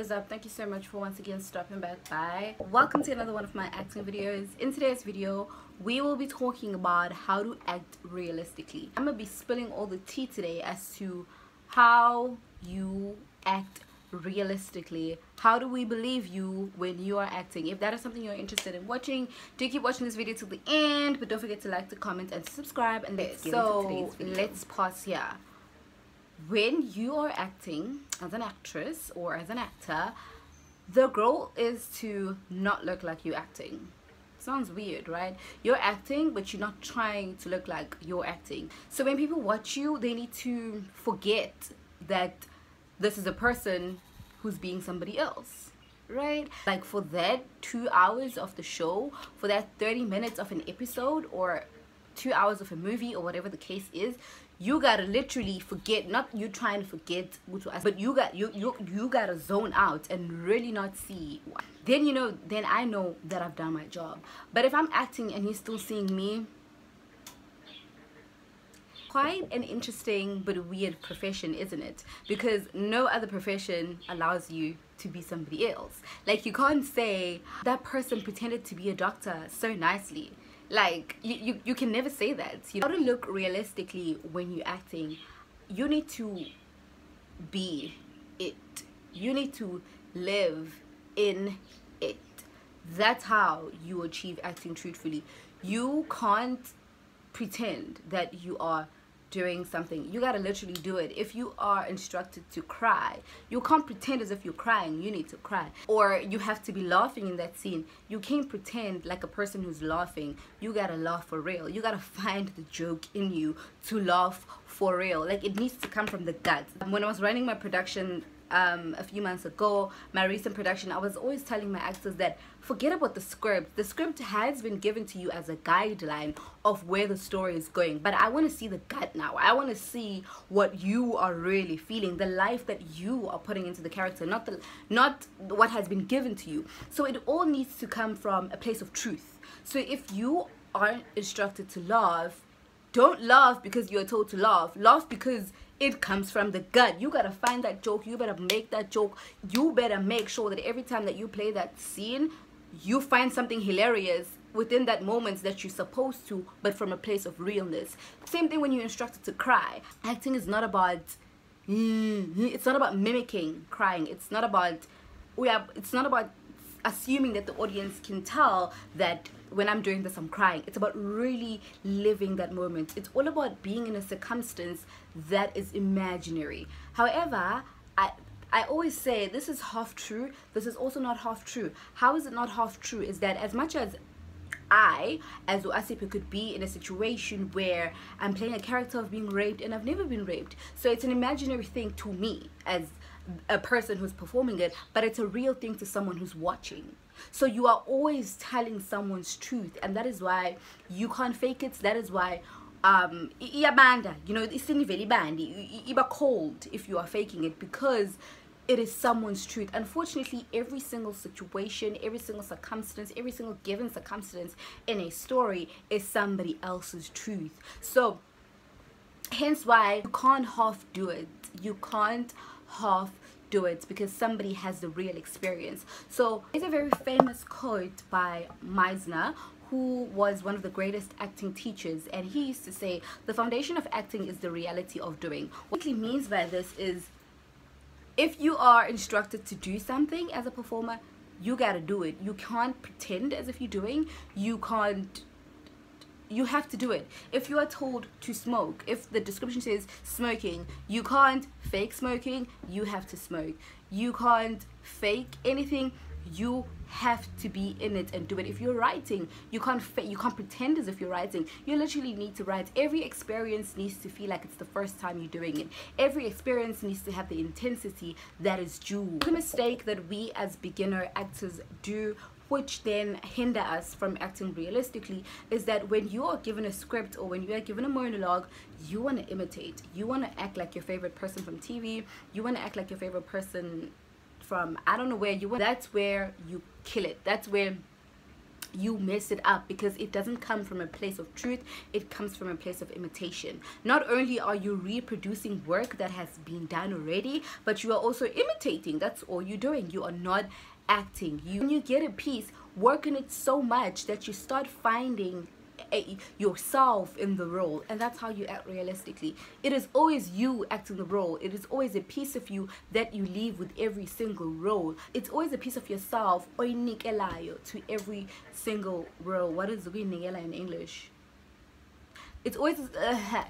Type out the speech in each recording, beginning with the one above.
is up? Thank you so much for once again stopping by. Welcome to another one of my acting videos. In today's video, we will be talking about how to act realistically. I'm gonna be spilling all the tea today as to how you act realistically. How do we believe you when you are acting? If that is something you're interested in watching, do keep watching this video till the end, but don't forget to like, to comment, and to subscribe. And let's get into today's video. Let's pause here. When you are acting as an actress or as an actor, the goal is to not look like you're acting. Sounds weird, right? You're acting, but you're not trying to look like you're acting. So when people watch you, they need to forget that this is a person who's being somebody else, right? Like for that 2 hours of the show, for that 30 minutes of an episode, or 2 hours of a movie, or whatever the case is, you gotta literally forget, not you trying to forget, but you gotta zone out and really not see. Then then I know that I've done my job. But if I'm acting and you're still seeing me, quite an interesting but weird profession, isn't it? Because no other profession allows you to be somebody else. Like, you can't say that person pretended to be a doctor so nicely. Like, you can never say that. How to look realistically when you're acting, you need to be it. You need to live in it. That's how you achieve acting truthfully. You can't pretend that you are doing something. You gotta literally do it. If you are instructed to cry, you can't pretend as if you're crying. You need to cry. Or you have to be laughing in that scene. You can't pretend like a person who's laughing. You gotta laugh for real. You gotta find the joke in you to laugh for real. Like, it needs to come from the gut. When I was running my production a few months ago, my recent production, I was always telling my actors that forget about the script. The script has been given to you as a guideline of where the story is going, but I want to see the gut now. I want to see what you are really feeling, the life that you are putting into the character, not what has been given to you. So it all needs to come from a place of truth. So if you are instructed to laugh, don't laugh because you're told to laugh. Laugh because it comes from the gut. You gotta find that joke. You better make that joke. You better make sure that every time that you play that scene, you find something hilarious within that moment that you're supposed to, but from a place of realness. Same thing when you're instructed to cry. Acting is not about it's not about mimicking crying. It's not about assuming that the audience can tell that when I'm doing this I'm crying. It's about really living that moment. It's all about being in a circumstance that is imaginary. However, I always say this is half true. This is also not half true. How is it not half true? Is that as much as I, as Asiphe, could be in a situation where I'm playing a character of being raped, and I've never been raped, so it's an imaginary thing to me as a person who's performing it, but it's a real thing to someone who's watching. So you are always telling someone's truth, and that is why you can't fake it. That is why iyabanda, it's very bandy, iba cold if you are faking it, because it is someone's truth. Unfortunately, every single situation, every single circumstance, every single given circumstance in a story is somebody else's truth. So hence why you can't half do it. You can't half do it because somebody has the real experience. So there's a very famous quote by Meisner, who was one of the greatest acting teachers, and he used to say, the foundation of acting is the reality of doing. What he means by this is, if you are instructed to do something as a performer, you gotta do it. You can't pretend as if you're doing. You have to do it. If you are told to smoke, if the description says smoking, you can't fake smoking. You have to smoke. You can't fake anything. You have to be in it and do it. If you're writing, you can't pretend as if you're writing. You literally need to write. Every experience needs to feel like it's the first time you're doing it. Every experience needs to have the intensity that is due. The mistake that we as beginner actors do, which then hinder us from acting realistically, is that when you are given a script or when you are given a monologue, you want to imitate. You want to act like your favorite person from TV. You want to act like your favorite person from I don't know where you want. That's where you kill it. That's where you mess it up, because it doesn't come from a place of truth. It comes from a place of imitation. Not only are you reproducing work that has been done already, but you are also imitating. That's all you're doing. You are not acting. When you get a piece, work on it so much that you start finding yourself in the role, and that's how you act realistically. It is always you acting the role. It is always a piece of you that you leave with every single role. It's always a piece of yourself to every single role. What is oyinikela in English? It's always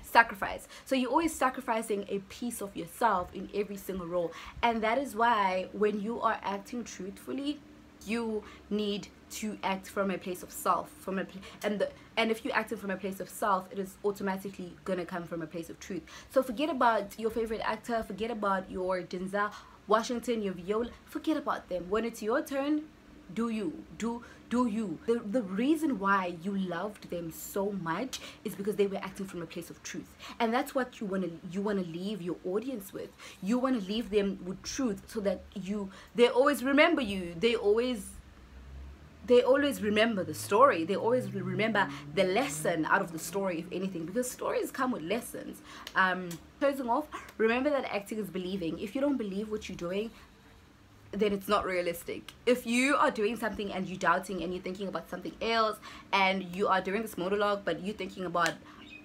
sacrifice. So you're always sacrificing a piece of yourself in every single role, and that is why when you are acting truthfully, you need to act from a place of self, and if you're acting from a place of self, it is automatically gonna come from a place of truth. So forget about your favorite actor, forget about your Denzel Washington, your Viola, forget about them. When it's your turn, do you. The reason why you loved them so much is because they were acting from a place of truth, and that's what you want to leave your audience with. You want to leave them with truth, so that they always remember you. They always remember the story. They always remember the lesson out of the story, if anything, because stories come with lessons. Closing off, remember that acting is believing. If you don't believe what you're doing, then it's not realistic. If you are doing something and you're doubting and you're thinking about something else, and you are doing this monologue but you're thinking about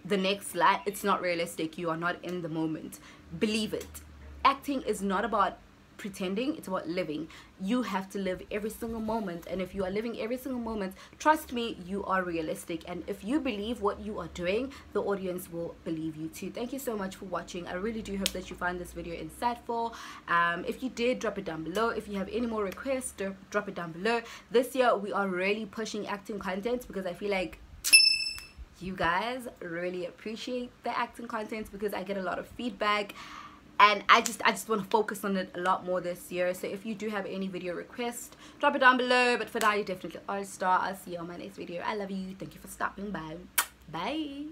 the next slide, it's not realistic. You are not in the moment. Believe it. Acting is not about pretending, it's about living. You have to live every single moment, and if you are living every single moment, trust me, you are realistic. And if you believe what you are doing, the audience will believe you too. Thank you so much for watching. I really do hope that you found this video insightful. If you did, drop it down below. If you have any more requests, drop it down below. This year we are really pushing acting content, because I feel like you guys really appreciate the acting content, because I get a lot of feedback, and I just want to focus on it a lot more this year. So if you do have any video requests, drop it down below. But for now, you're definitely all-star. I'll see you on my next video. I love you. Thank you for stopping by. Bye.